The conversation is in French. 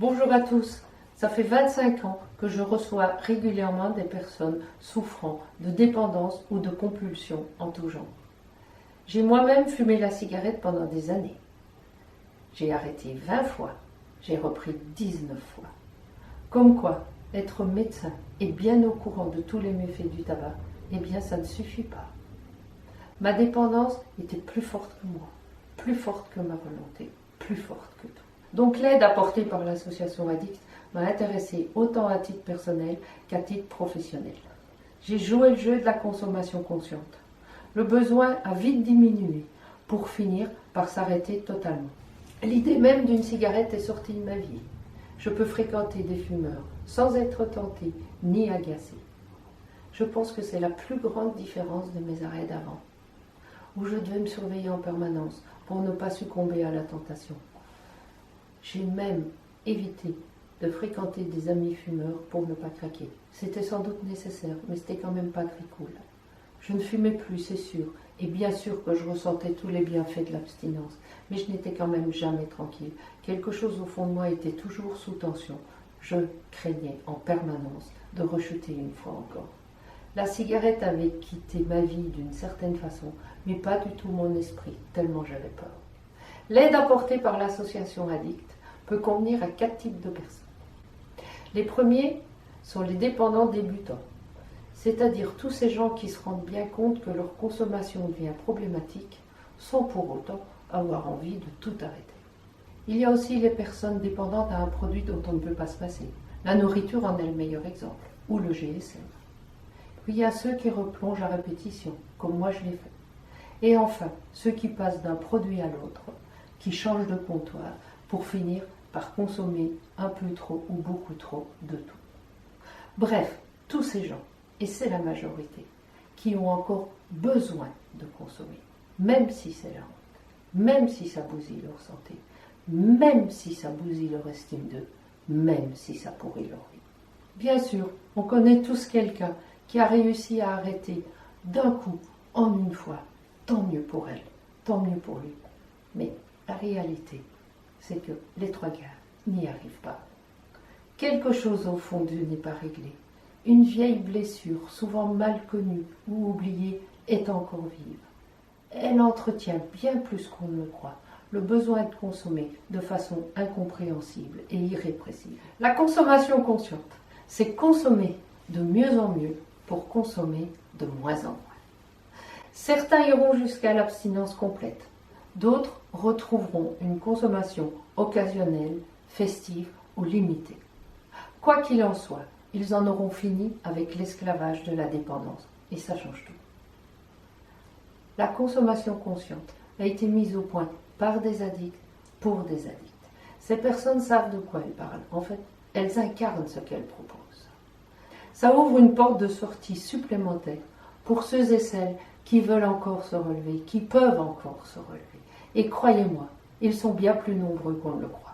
Bonjour à tous, ça fait 25 ans que je reçois régulièrement des personnes souffrant de dépendance ou de compulsion en tout genre. J'ai moi-même fumé la cigarette pendant des années. J'ai arrêté 20 fois, j'ai repris 19 fois. Comme quoi, être médecin et bien au courant de tous les méfaits du tabac, eh bien ça ne suffit pas. Ma dépendance était plus forte que moi, plus forte que ma volonté, plus forte que tout. Donc l'aide apportée par l'association Addict m'a intéressée autant à titre personnel qu'à titre professionnel. J'ai joué le jeu de la consommation consciente. Le besoin a vite diminué pour finir par s'arrêter totalement. L'idée même d'une cigarette est sortie de ma vie. Je peux fréquenter des fumeurs sans être tentée ni agacée. Je pense que c'est la plus grande différence de mes arrêts d'avant, où je devais me surveiller en permanence pour ne pas succomber à la tentation. J'ai même évité de fréquenter des amis fumeurs pour ne pas craquer. C'était sans doute nécessaire, mais c'était quand même pas très cool. Je ne fumais plus, c'est sûr, et bien sûr que je ressentais tous les bienfaits de l'abstinence, mais je n'étais quand même jamais tranquille. Quelque chose au fond de moi était toujours sous tension. Je craignais en permanence de rechuter une fois encore. La cigarette avait quitté ma vie d'une certaine façon, mais pas du tout mon esprit, tellement j'avais peur. L'aide apportée par l'association Addict peut convenir à 4 types de personnes. Les premiers sont les dépendants débutants, c'est-à-dire tous ces gens qui se rendent bien compte que leur consommation devient problématique sans pour autant avoir envie de tout arrêter. Il y a aussi les personnes dépendantes à un produit dont on ne peut pas se passer. La nourriture en est le meilleur exemple, ou le GSM. Puis il y a ceux qui replongent à répétition, comme moi je l'ai fait. Et enfin, ceux qui passent d'un produit à l'autre, qui changent de comptoir pour finir par consommer un peu trop ou beaucoup trop de tout. Bref, tous ces gens, et c'est la majorité, qui ont encore besoin de consommer, même si c'est la honte, même si ça bousille leur santé, même si ça bousille leur estime d'eux, même si ça pourrit leur vie. Bien sûr, on connaît tous quelqu'un qui a réussi à arrêter d'un coup, en une fois. Tant mieux pour elle, tant mieux pour lui. Mais la réalité, c'est que les trois gars n'y arrivent pas. Quelque chose au fond d'eux n'est pas réglé. Une vieille blessure, souvent mal connue ou oubliée, est encore vive. Elle entretient bien plus qu'on ne le croit le besoin de consommer de façon incompréhensible et irrépressible. La consommation consciente, c'est consommer de mieux en mieux pour consommer de moins en moins. Certains iront jusqu'à l'abstinence complète. D'autres retrouveront une consommation occasionnelle, festive ou limitée. Quoi qu'il en soit, ils en auront fini avec l'esclavage de la dépendance. Et ça change tout. La consommation consciente a été mise au point par des addicts pour des addicts. Ces personnes savent de quoi elles parlent. En fait, elles incarnent ce qu'elles proposent. Ça ouvre une porte de sortie supplémentaire pour ceux et celles qui veulent encore se relever, qui peuvent encore se relever. Et croyez-moi, ils sont bien plus nombreux qu'on ne le croit.